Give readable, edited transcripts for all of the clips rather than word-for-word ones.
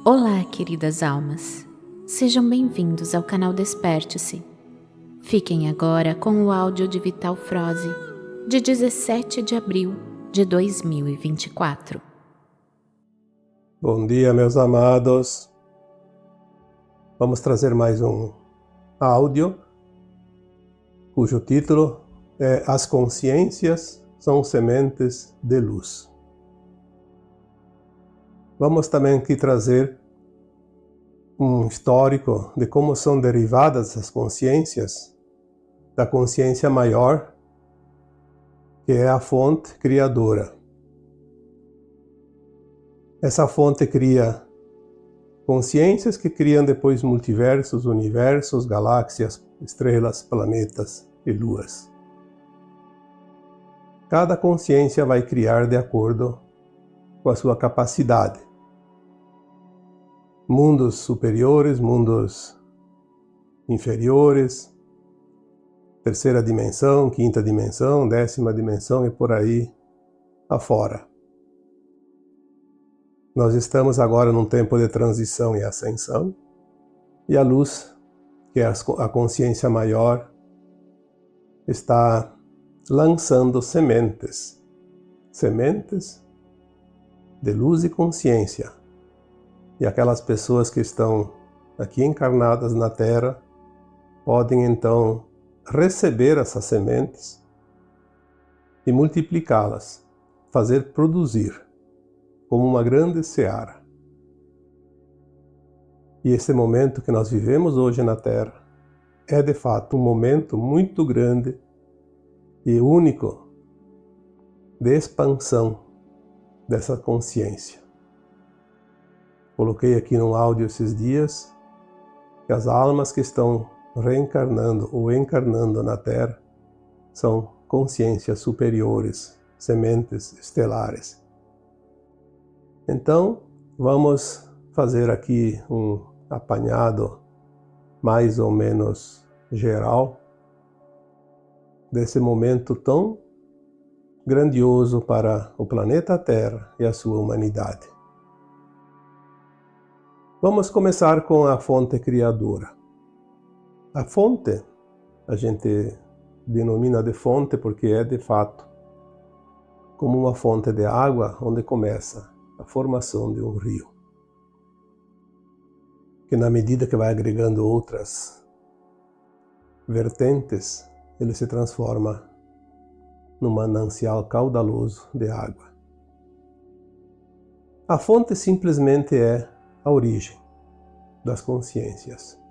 Olá, queridas almas! Sejam bem-vindos ao canal Desperte-se. Fiquem agora com o áudio de Vital Froze, de 17 de abril de 2024. Bom dia, meus amados. Vamos trazer mais um áudio, cujo título é As Consciências são Sementes de Luz. Vamos também aqui trazer um histórico de como são derivadas as consciências da consciência maior, que é a fonte criadora. Essa fonte cria consciências que criam depois multiversos, universos, galáxias, estrelas, planetas e luas. Cada consciência vai criar de acordo com a sua capacidade. Mundos superiores, mundos inferiores, terceira dimensão, quinta dimensão, 10ª dimensão e por aí afora. Nós estamos agora num tempo de transição e ascensão, e a luz, que é a consciência maior, está lançando sementes de luz e consciência. E aquelas pessoas que estão aqui encarnadas na Terra podem então receber essas sementes e multiplicá-las, fazer produzir como uma grande seara. E esse momento que nós vivemos hoje na Terra é de fato um momento muito grande e único de expansão dessa consciência. Coloquei aqui no áudio esses dias que as almas que estão reencarnando ou encarnando na Terra são consciências superiores, sementes estelares. Então, vamos fazer aqui um apanhado mais ou menos geral desse momento tão grandioso para o planeta Terra e a sua humanidade. Vamos começar com a fonte criadora. A fonte, a gente denomina de fonte porque é de fato como uma fonte de água onde começa a formação de um rio, que na medida que vai agregando outras vertentes, ele se transforma num manancial caudaloso de água. A fonte simplesmente é a origem das consciências.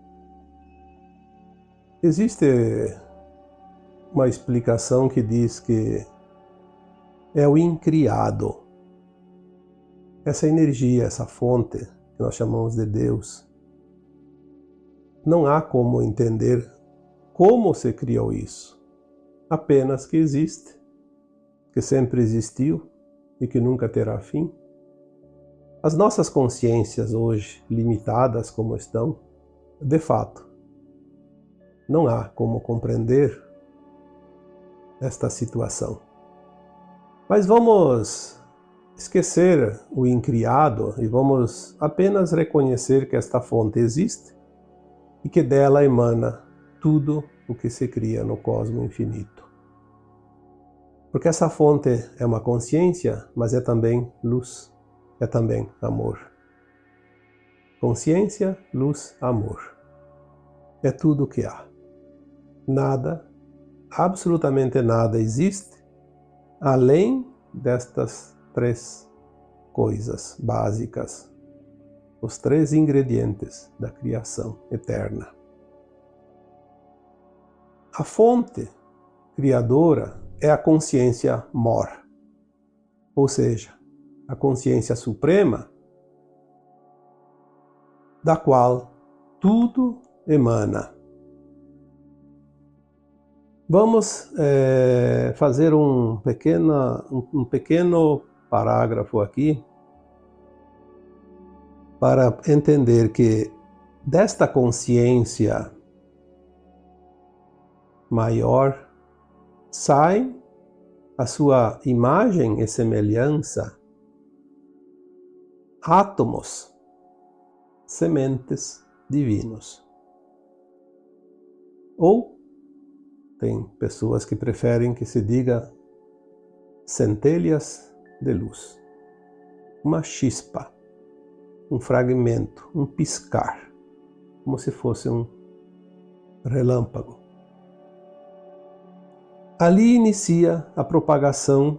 Existe uma explicação que diz que é o incriado. Essa energia, essa fonte, que nós chamamos de Deus, não há como entender como se criou isso. Apenas que existe, que sempre existiu e que nunca terá fim. As nossas consciências hoje, limitadas como estão, de fato, não há como compreender esta situação. Mas vamos esquecer o incriado e vamos apenas reconhecer que esta fonte existe e que dela emana tudo o que se cria no cosmos infinito. Porque essa fonte é uma consciência, mas é também luz. É também amor. Consciência, luz, amor. É tudo o que há. Nada, absolutamente nada existe além destas três coisas básicas, os três ingredientes da criação eterna. A fonte criadora é a consciência mor, ou seja, a consciência suprema, da qual tudo emana. Vamos fazer um pequeno parágrafo aqui para entender que desta consciência maior sai a sua imagem e semelhança átomos sementes divinos. Ou tem pessoas que preferem que se diga centelhas de luz. Uma chispa, um fragmento, um piscar, como se fosse um relâmpago. Ali inicia a propagação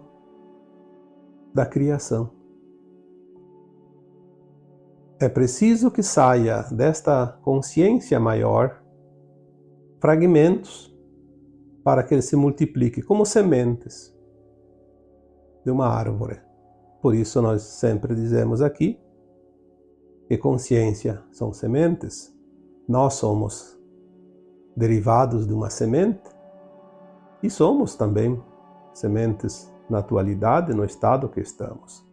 da criação. É preciso que saia desta consciência maior fragmentos para que ele se multiplique como sementes de uma árvore. Por isso nós sempre dizemos aqui que consciência são sementes. Nós somos derivados de uma semente e somos também sementes na atualidade, no estado que estamos.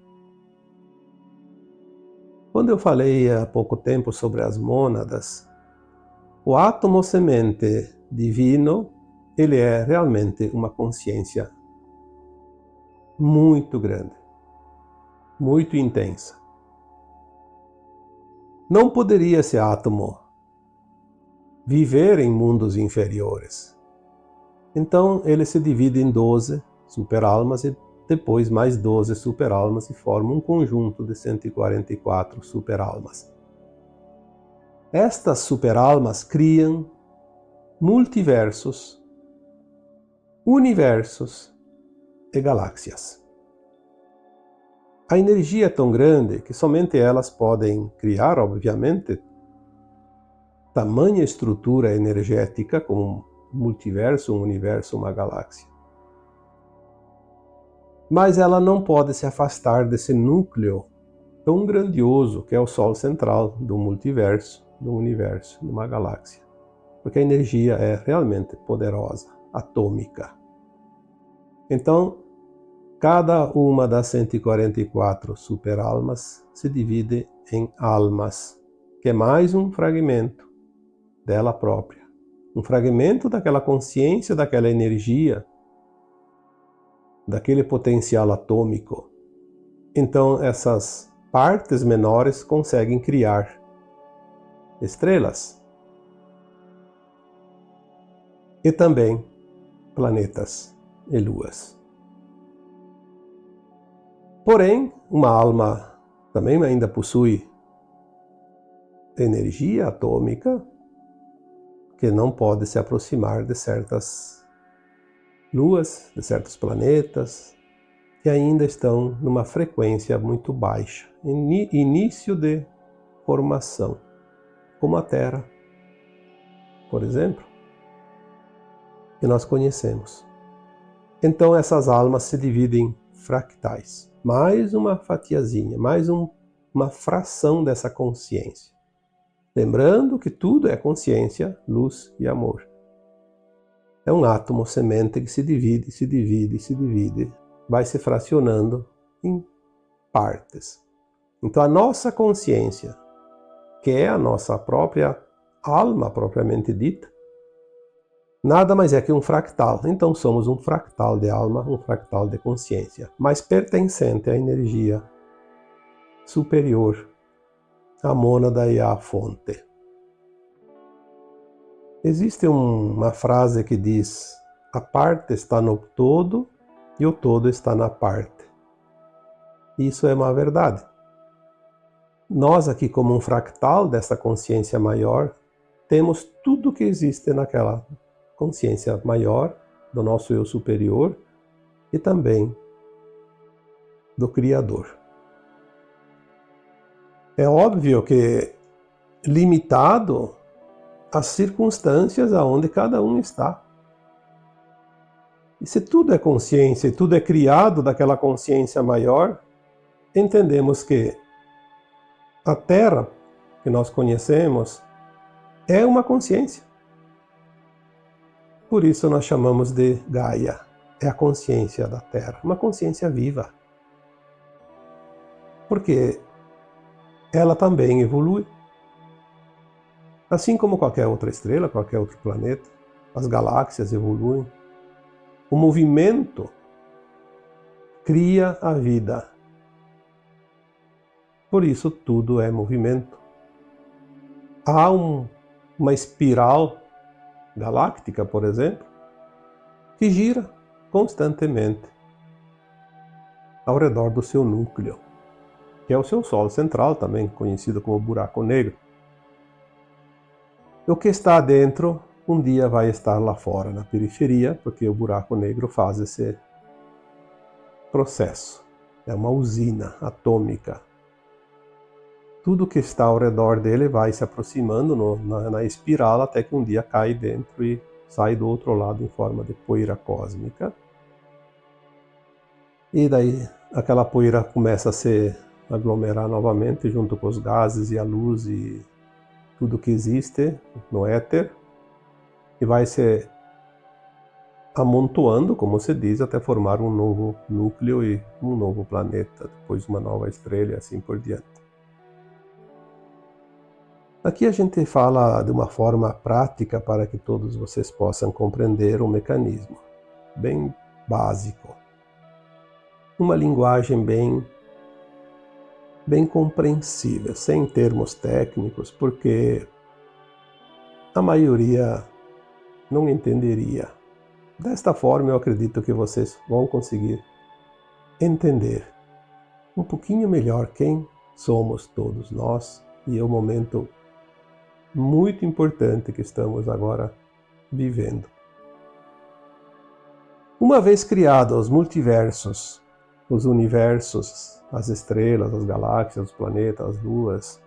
Quando eu falei há pouco tempo sobre as mônadas, o átomo semente divino, ele é realmente uma consciência muito grande, muito intensa. Não poderia esse átomo viver em mundos inferiores. Então ele se divide em 12 superalmas e depois mais 12 superalmas e forma um conjunto de 144 superalmas. Estas superalmas criam multiversos, universos e galáxias. A energia é tão grande que somente elas podem criar, obviamente, tamanha estrutura energética como um multiverso, um universo, uma galáxia. Mas ela não pode se afastar desse núcleo tão grandioso que é o Sol central do multiverso, do universo, de uma galáxia. Porque a energia é realmente poderosa, atômica. Então, cada uma das 144 superalmas se divide em almas, que é mais um fragmento dela própria. Um fragmento daquela consciência, daquela energia, daquele potencial atômico. Então, essas partes menores conseguem criar estrelas e também planetas e luas. Porém, uma alma também ainda possui energia atômica que não pode se aproximar de certas luas, de certos planetas, que ainda estão numa frequência muito baixa, início de formação, como a Terra, por exemplo, que nós conhecemos. Então essas almas se dividem em fractais, mais uma fatiazinha, mais uma fração dessa consciência. Lembrando que tudo é consciência, luz e amor. É um átomo semente que se divide, se divide, se divide, vai se fracionando em partes. Então a nossa consciência, que é a nossa própria alma propriamente dita, nada mais é que um fractal. Então somos um fractal de alma, um fractal de consciência, mas pertencente à energia superior, à mônada e à fonte. Existe uma frase que diz: a parte está no todo e o todo está na parte. Isso é uma verdade. Nós aqui, como um fractal dessa consciência maior, temos tudo que existe naquela consciência maior, do nosso eu superior e também do Criador. É óbvio que limitado às circunstâncias aonde cada um está. E se tudo é consciência e tudo é criado daquela consciência maior, entendemos que a Terra que nós conhecemos é uma consciência. Por isso nós chamamos de Gaia, é a consciência da Terra, uma consciência viva. Porque ela também evolui. Assim como qualquer outra estrela, qualquer outro planeta, as galáxias evoluem. O movimento cria a vida. Por isso tudo é movimento. há uma espiral galáctica, por exemplo, que gira constantemente ao redor do seu núcleo, que é o seu Sol central, também conhecido como buraco negro. O que está dentro, um dia vai estar lá fora, na periferia, porque o buraco negro faz esse processo. É uma usina atômica. Tudo que está ao redor dele vai se aproximando na espiral até que um dia cai dentro e sai do outro lado em forma de poeira cósmica. E daí aquela poeira começa a se aglomerar novamente junto com os gases e a luz e tudo que existe no éter, e vai se amontoando, como se diz, até formar um novo núcleo e um novo planeta, depois uma nova estrela e assim por diante. Aqui a gente fala de uma forma prática para que todos vocês possam compreender o mecanismo, bem básico. Uma linguagem bem compreensível, sem termos técnicos, porque a maioria não entenderia. Desta forma, eu acredito que vocês vão conseguir entender um pouquinho melhor quem somos todos nós e é o momento muito importante que estamos agora vivendo. Uma vez criados os multiversos, os universos, as estrelas, as galáxias, os planetas, as luas,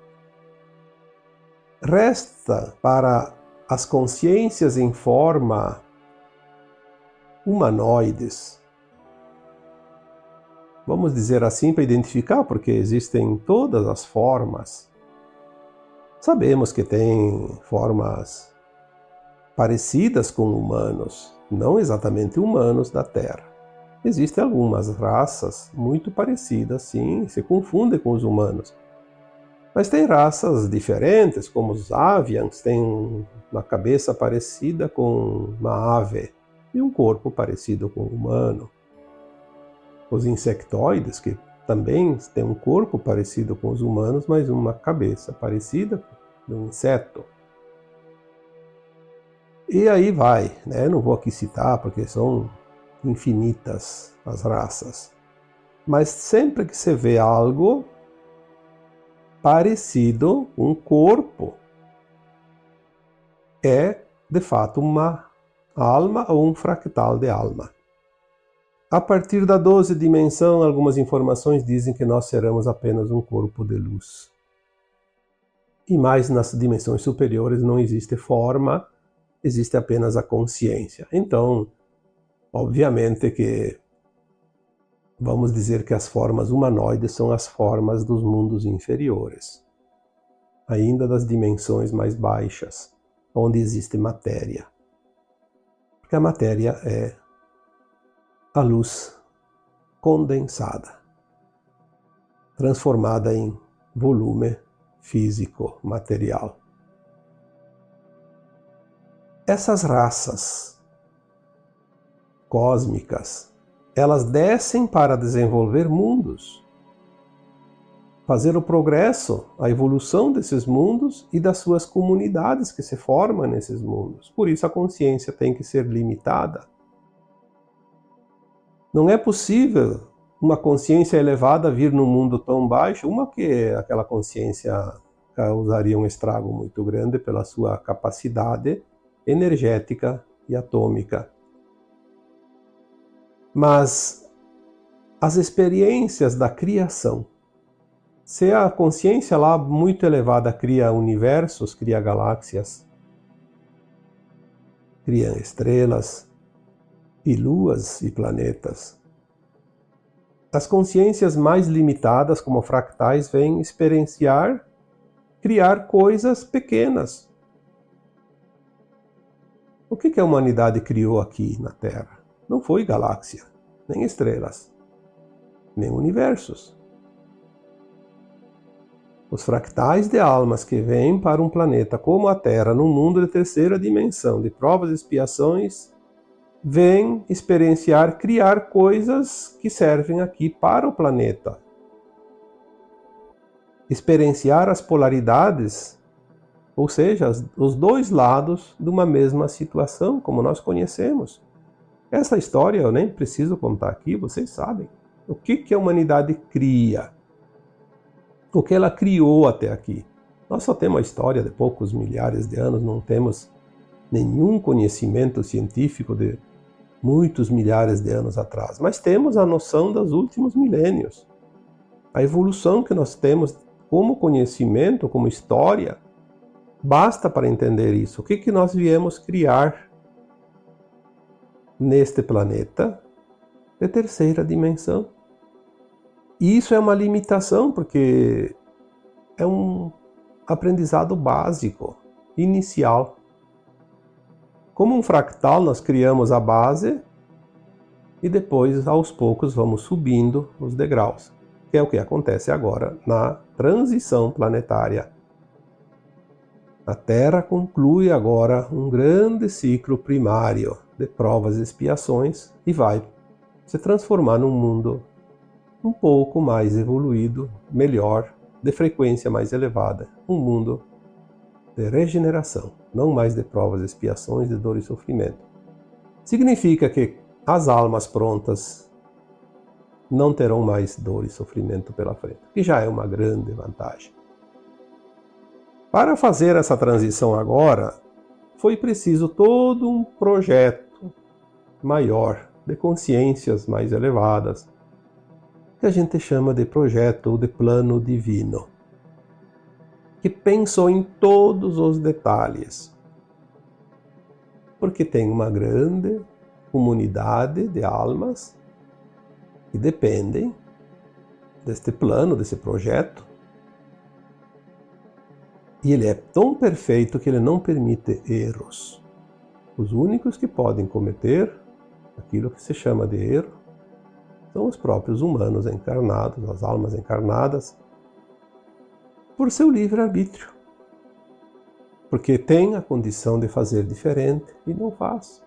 resta para as consciências em forma humanoides, vamos dizer assim para identificar, porque existem todas as formas. Sabemos que tem formas parecidas com humanos, não exatamente humanos da Terra. Existem algumas raças muito parecidas, sim, se confundem com os humanos. Mas tem raças diferentes, como os avians, têm uma cabeça parecida com uma ave e um corpo parecido com o humano. Os insectoides, que também têm um corpo parecido com os humanos, mas uma cabeça parecida com um inseto. E aí vai, né? Não vou aqui citar porque são infinitas as raças. Mas sempre que você vê algo parecido, um corpo, é de fato uma alma ou um fractal de alma. A partir da 12ª dimensão, algumas informações dizem que nós seremos apenas um corpo de luz. E mais nas dimensões superiores não existe forma, existe apenas a consciência. Então, obviamente que vamos dizer que as formas humanoides são as formas dos mundos inferiores, ainda das dimensões mais baixas, onde existe matéria. Porque a matéria é a luz condensada, transformada em volume físico, material. Essas raças cósmicas, elas descem para desenvolver mundos, fazer o progresso, a evolução desses mundos e das suas comunidades que se formam nesses mundos. Por isso a consciência tem que ser limitada. Não é possível uma consciência elevada vir num mundo tão baixo, que aquela consciência causaria um estrago muito grande pela sua capacidade energética e atômica. Mas as experiências da criação, se a consciência lá muito elevada cria universos, cria galáxias, cria estrelas e luas e planetas, as consciências mais limitadas, como fractais, vêm experienciar, criar coisas pequenas. O que a humanidade criou aqui na Terra? Não foi galáxia, nem estrelas, nem universos. Os fractais de almas que vêm para um planeta como a Terra, num mundo de 3ª dimensão, de provas e expiações, vêm experienciar, criar coisas que servem aqui para o planeta. Experienciar as polaridades Ou seja, os dois lados de uma mesma situação, como nós conhecemos. Essa história eu nem preciso contar aqui, vocês sabem. O que a humanidade cria? O que ela criou até aqui? Nós só temos a história de poucos milhares de anos, não temos nenhum conhecimento científico de muitos milhares de anos atrás, mas temos a noção dos últimos milênios. A evolução que nós temos como conhecimento, como história, basta para entender isso. O que nós viemos criar neste planeta de terceira dimensão? E isso é uma limitação, porque é um aprendizado básico, inicial. Como um fractal, nós criamos a base e depois, aos poucos, vamos subindo os degraus, que é o que acontece agora na transição planetária. A Terra conclui agora um grande ciclo primário de provas e expiações e vai se transformar num mundo um pouco mais evoluído, melhor, de frequência mais elevada. Um mundo de regeneração, não mais de provas e expiações, de dor e sofrimento. Significa que as almas prontas não terão mais dor e sofrimento pela frente, que já é uma grande vantagem. Para fazer essa transição agora, foi preciso todo um projeto maior, de consciências mais elevadas, que a gente chama de projeto ou de plano divino, que pensou em todos os detalhes, porque tem uma grande comunidade de almas que dependem deste plano, desse projeto, e ele é tão perfeito que ele não permite erros. Os únicos que podem cometer aquilo que se chama de erro são os próprios humanos encarnados, as almas encarnadas, por seu livre-arbítrio. Porque tem a condição de fazer diferente e não faz.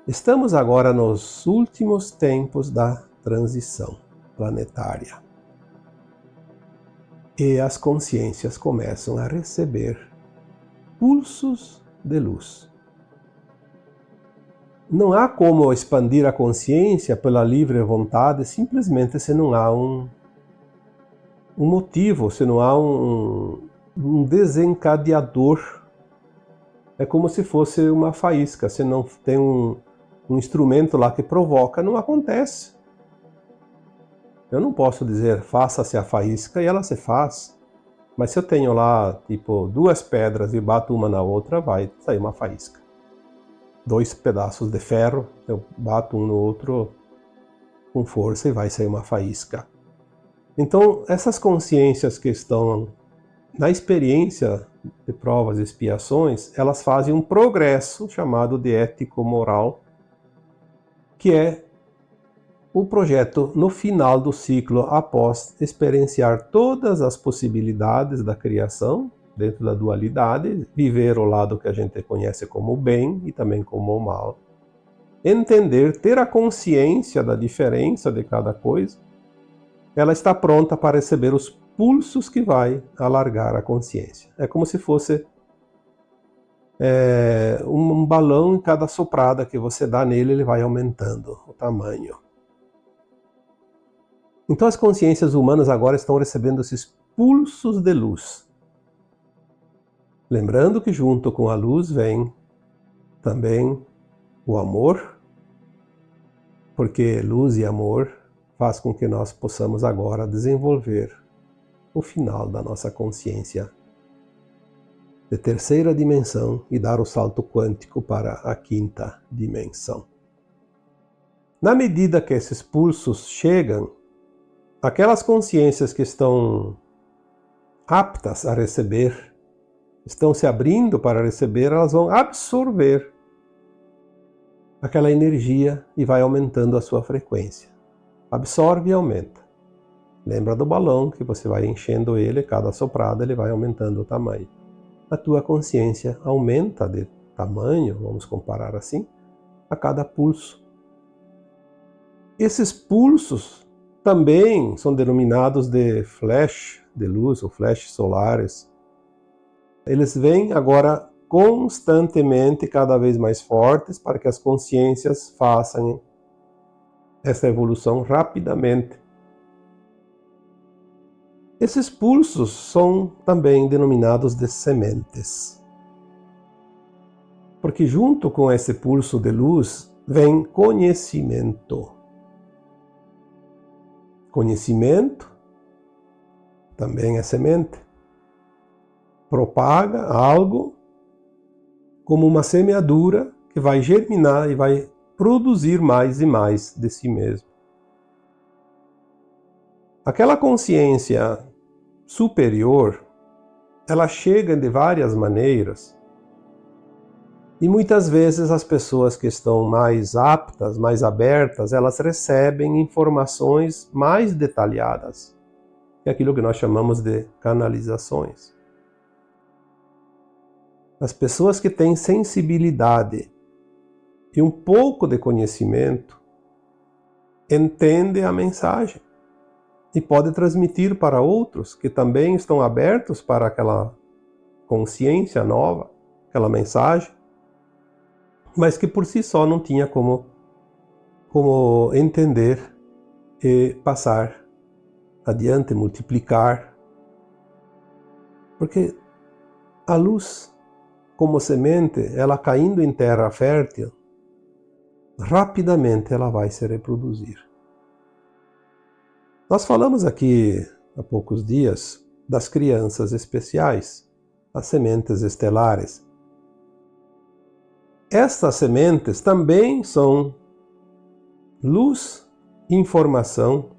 Estamos agora nos últimos tempos da transição planetária. E as consciências começam a receber pulsos de luz. Não há como expandir a consciência pela livre vontade simplesmente se não há um motivo, se não há um desencadeador. É como se fosse uma faísca, se não tem um instrumento lá que provoca, não acontece. Eu não posso dizer, faça-se a faísca e ela se faz. Mas se eu tenho lá, tipo, 2 pedras e bato uma na outra, vai sair uma faísca. 2 pedaços de ferro, eu bato um no outro com força e vai sair uma faísca. Então, essas consciências que estão na experiência de provas e expiações, elas fazem um progresso chamado de ético-moral, que é o projeto no final do ciclo, após experienciar todas as possibilidades da criação, dentro da dualidade, viver o lado que a gente conhece como o bem e também como o mal, entender, ter a consciência da diferença de cada coisa, ela está pronta para receber os pulsos que vai alargar a consciência. É como se fosse um balão, em cada soprada que você dá nele, ele vai aumentando o tamanho. Então as consciências humanas agora estão recebendo esses pulsos de luz. Lembrando que junto com a luz vem também o amor, porque luz e amor faz com que nós possamos agora desenvolver o final da nossa consciência de terceira dimensão e dar o salto quântico para a 5ª dimensão. Na medida que esses pulsos chegam, aquelas consciências que estão aptas a receber, estão se abrindo para receber, elas vão absorver aquela energia e vai aumentando a sua frequência. Absorve e aumenta. Lembra do balão que você vai enchendo ele, cada soprada ele vai aumentando o tamanho. A tua consciência aumenta de tamanho, vamos comparar assim, a cada pulso. Esses pulsos também são denominados de flash, de luz, ou flashes solares, eles vêm agora constantemente cada vez mais fortes para que as consciências façam essa evolução rapidamente. Esses pulsos são também denominados de sementes, porque junto com esse pulso de luz vem conhecimento. Conhecimento também é semente. Propaga algo como uma semeadura que vai germinar e vai produzir mais e mais de si mesmo. Aquela consciência superior, ela chega de várias maneiras e muitas vezes as pessoas que estão mais aptas, mais abertas, elas recebem informações mais detalhadas, que é aquilo que nós chamamos de canalizações. As pessoas que têm sensibilidade e um pouco de conhecimento entendem a mensagem e podem transmitir para outros que também estão abertos para aquela consciência nova, aquela mensagem, mas que por si só não tinha como entender e passar adiante, multiplicar. Porque a luz, como semente, ela caindo em terra fértil, rapidamente ela vai se reproduzir. Nós falamos aqui há poucos dias das crianças especiais, as sementes estelares. Estas sementes também são luz, informação,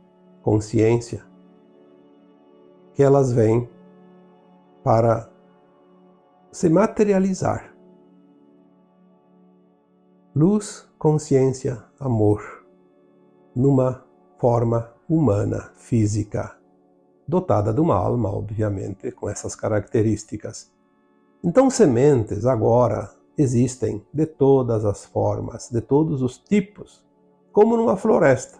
consciência, que elas vêm para se materializar. Luz, consciência, amor, numa forma humana, física, dotada de uma alma, obviamente, com essas características. Então, sementes agora existem de todas as formas, de todos os tipos, como numa floresta.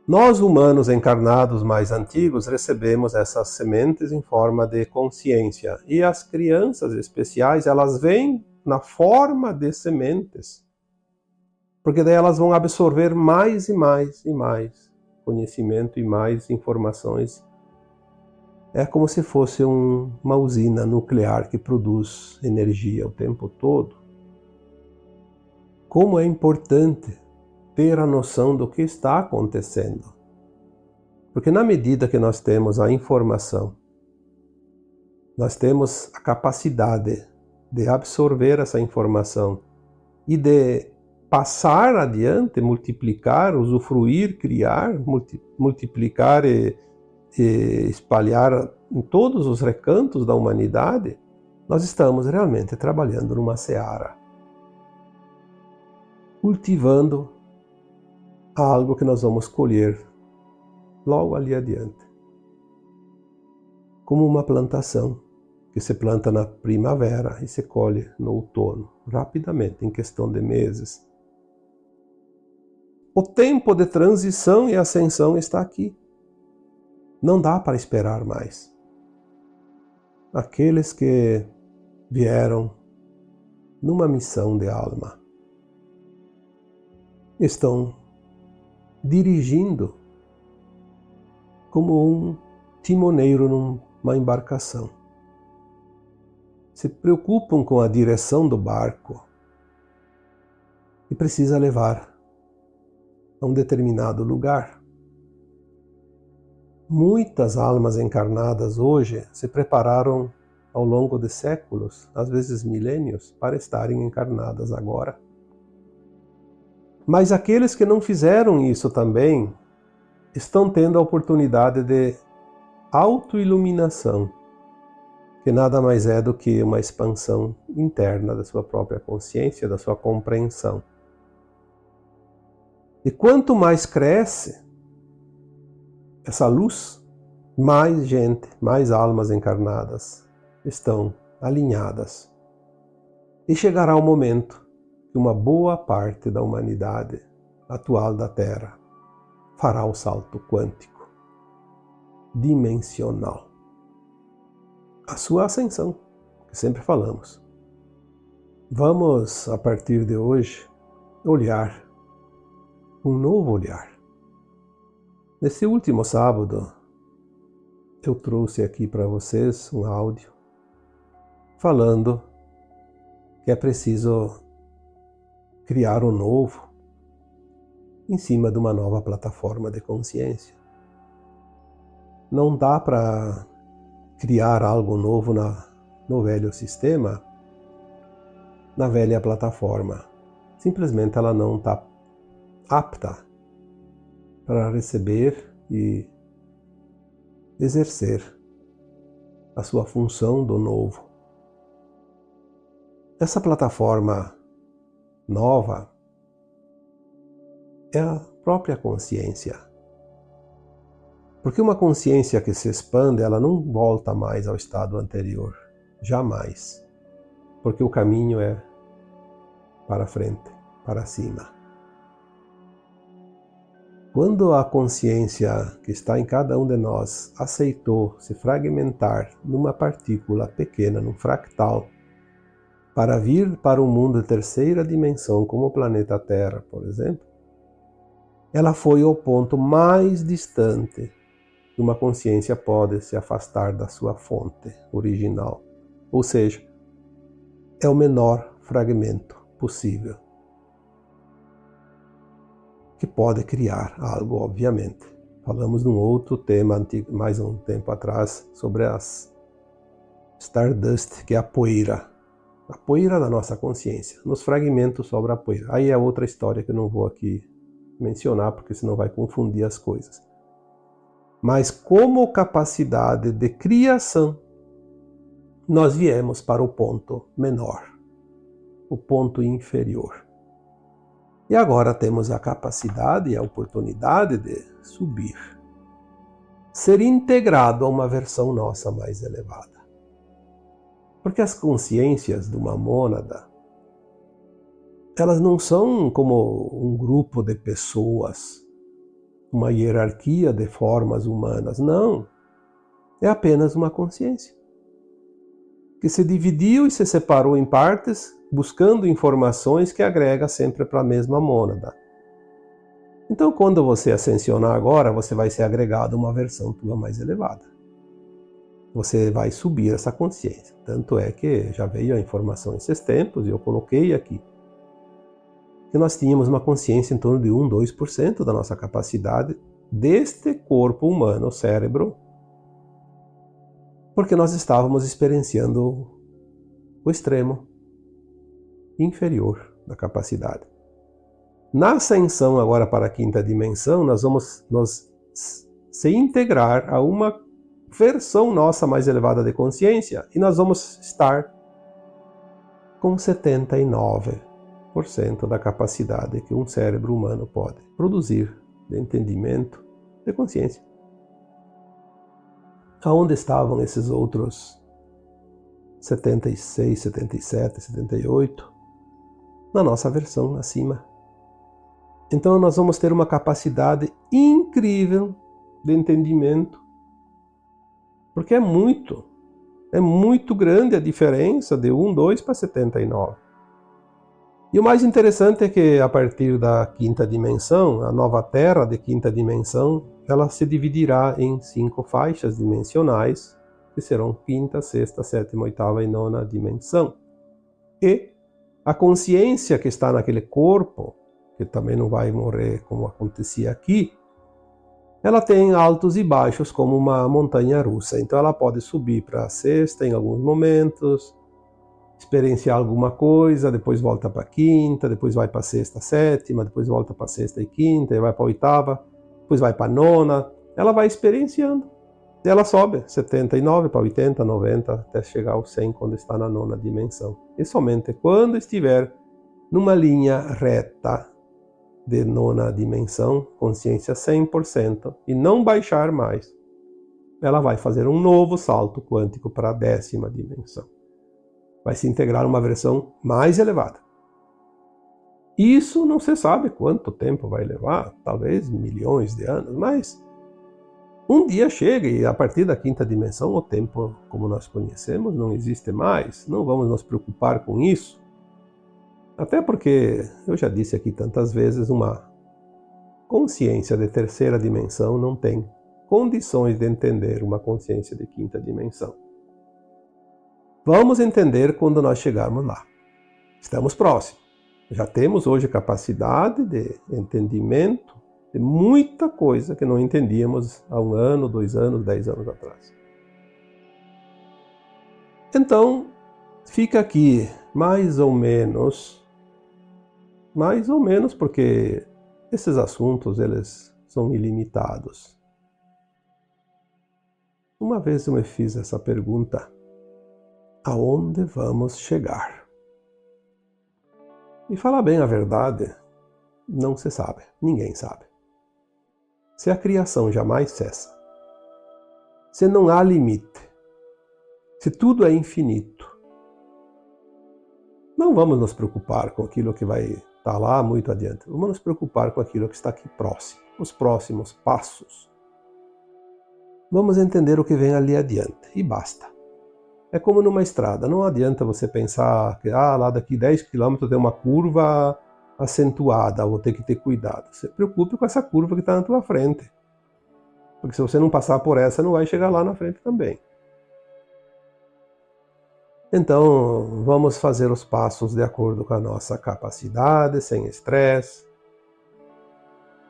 Nós, humanos encarnados mais antigos, recebemos essas sementes em forma de consciência. E as crianças especiais, elas vêm na forma de sementes. Porque daí elas vão absorver mais e mais e mais conhecimento e mais informações. É como se fosse uma usina nuclear que produz energia o tempo todo. Como é importante ter a noção do que está acontecendo. Porque na medida que nós temos a informação, nós temos a capacidade de absorver essa informação e de passar adiante, multiplicar, usufruir, criar, multiplicar e espalhar em todos os recantos da humanidade, nós estamos realmente trabalhando numa seara, cultivando algo que nós vamos colher logo ali adiante. Como uma plantação que se planta na primavera e se colhe no outono, rapidamente, em questão de meses. O tempo de transição e ascensão está aqui. Não dá para esperar mais. Aqueles que vieram numa missão de alma estão dirigindo como um timoneiro numa embarcação. Se preocupam com a direção do barco e precisa levar a um determinado lugar. Muitas almas encarnadas hoje se prepararam ao longo de séculos, às vezes milênios, para estarem encarnadas agora. Mas aqueles que não fizeram isso também estão tendo a oportunidade de autoiluminação, que nada mais é do que uma expansão interna da sua própria consciência, da sua compreensão. E quanto mais cresce essa luz, mais gente, mais almas encarnadas estão alinhadas. E chegará o momento que uma boa parte da humanidade atual da Terra fará o salto quântico. dimensional. A sua ascensão, que sempre falamos. Vamos, a partir de hoje, olhar um novo olhar. Nesse último sábado, eu trouxe aqui para vocês um áudio falando que é preciso criar um novo em cima de uma nova plataforma de consciência. Não dá para criar algo novo no velho sistema, na velha plataforma. Simplesmente ela não está apta para receber e exercer a sua função do novo. Essa plataforma nova é a própria consciência. Porque uma consciência que se expande, ela não volta mais ao estado anterior. Jamais. Porque o caminho é para frente, para cima. Quando a consciência que está em cada um de nós aceitou se fragmentar numa partícula pequena, num fractal, para vir para um mundo de terceira dimensão, como o planeta Terra, por exemplo, ela foi ao ponto mais distante que uma consciência pode se afastar da sua fonte original. Ou seja, é o menor fragmento possível, que pode criar algo, obviamente. Falamos num outro tema, mais um tempo atrás, sobre as Stardust, que é a poeira da nossa consciência. Nos fragmentos sobra a poeira. Aí é outra história que eu não vou aqui mencionar, porque senão vai confundir as coisas. Mas como capacidade de criação, nós viemos para o ponto menor, o ponto inferior. E agora temos a capacidade e a oportunidade de subir, ser integrado a uma versão nossa mais elevada. Porque as consciências de uma mônada, elas não são como um grupo de pessoas, uma hierarquia de formas humanas, não. É apenas uma consciência que se dividiu e se separou em partes, buscando informações que agrega sempre para a mesma mônada. Então, quando você ascensionar agora, você vai ser agregado a uma versão tua mais elevada. Você vai subir essa consciência. Tanto é que já veio a informação esses tempos, e eu coloquei aqui, que nós tínhamos uma consciência em torno de 1, 2% da nossa capacidade deste corpo humano, o cérebro, porque nós estávamos experienciando o extremo inferior da capacidade. Na ascensão agora para a quinta dimensão, nós vamos se integrar a uma versão nossa mais elevada de consciência e nós vamos estar com 79% da capacidade que um cérebro humano pode produzir de entendimento, de consciência. Aonde estavam esses outros 76, 77, 78? Na nossa versão acima. Então nós vamos ter uma capacidade incrível de entendimento, porque é muito grande a diferença de 1, 2 para 79. E o mais interessante é que a partir da quinta dimensão, a nova Terra de quinta dimensão, ela se dividirá em 5 faixas dimensionais, que serão quinta, sexta, sétima, oitava e nona dimensão. E a consciência que está naquele corpo, que também não vai morrer como acontecia aqui, ela tem altos e baixos como uma montanha russa. Então ela pode subir para a sexta em alguns momentos, experienciar alguma coisa, depois volta para a quinta, depois vai para a sexta, sétima, depois volta para a sexta e quinta, e vai para a oitava, depois vai para a nona. Ela vai experienciando. E ela sobe 79 para 80, 90, até chegar ao 100 quando está na nona dimensão. E somente quando estiver numa linha reta de nona dimensão, consciência 100%, e não baixar mais, ela vai fazer um novo salto quântico para a 10ª dimensão. Vai se integrar uma versão mais elevada. Isso não se sabe quanto tempo vai levar, talvez milhões de anos, mas Um dia chega e a partir da quinta dimensão, o tempo como nós conhecemos não existe mais. Não vamos nos preocupar com isso. Até porque, eu já disse aqui tantas vezes, uma consciência de terceira dimensão não tem condições de entender uma consciência de quinta dimensão. Vamos entender quando nós chegarmos lá. Estamos próximos. Já temos hoje capacidade de entendimento de muita coisa que não entendíamos há 1 ano, 2 anos, 10 anos atrás. Então, fica aqui mais ou menos porque esses assuntos eles são ilimitados. Uma vez eu me fiz essa pergunta: aonde vamos chegar? E falar bem a verdade, não se sabe, ninguém sabe. Se a criação jamais cessa, se não há limite, se tudo é infinito, não vamos nos preocupar com aquilo que vai estar lá muito adiante. Vamos nos preocupar com aquilo que está aqui próximo, os próximos passos. Vamos entender o que vem ali adiante e basta. É como numa estrada, não adianta você pensar que lá daqui 10 km tem uma curva acentuada, vou ter que ter cuidado. Se preocupe com essa curva que está na tua frente. Porque se você não passar por essa, não vai chegar lá na frente também. Então, vamos fazer os passos de acordo com a nossa capacidade, sem estresse.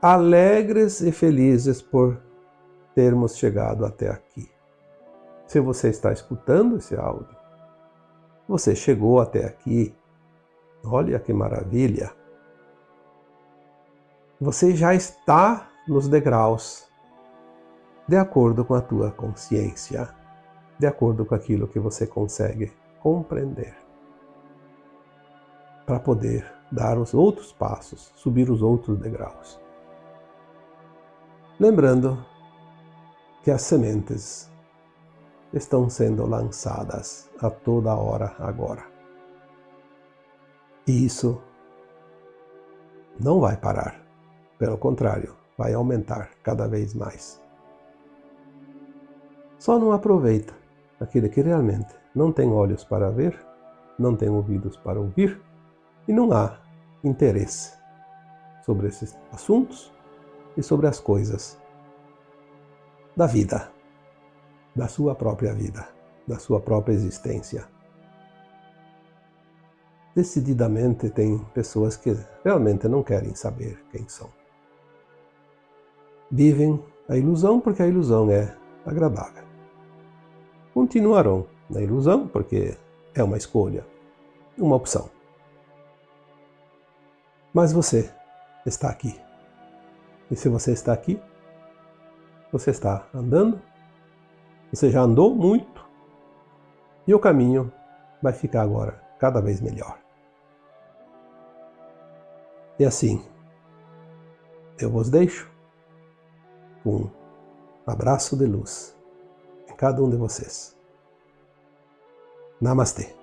Alegres e felizes por termos chegado até aqui. Se você está escutando esse áudio, você chegou até aqui. Olha que maravilha! Você já está nos degraus, de acordo com a tua consciência, de acordo com aquilo que você consegue compreender, para poder dar os outros passos, subir os outros degraus. Lembrando que as sementes estão sendo lançadas a toda hora agora. E isso não vai parar. Pelo contrário, vai aumentar cada vez mais. Só não aproveita aquele que realmente não tem olhos para ver, não tem ouvidos para ouvir e não há interesse sobre esses assuntos e sobre as coisas da vida, da sua própria vida, da sua própria existência. Decididamente tem pessoas que realmente não querem saber quem são. Vivem a ilusão porque a ilusão é agradável. Continuarão na ilusão porque é uma escolha, uma opção. Mas você está aqui. E se você está aqui, você está andando, você já andou muito, e o caminho vai ficar agora cada vez melhor. E assim, eu vos deixo com um abraço de luz em cada um de vocês. Namastê.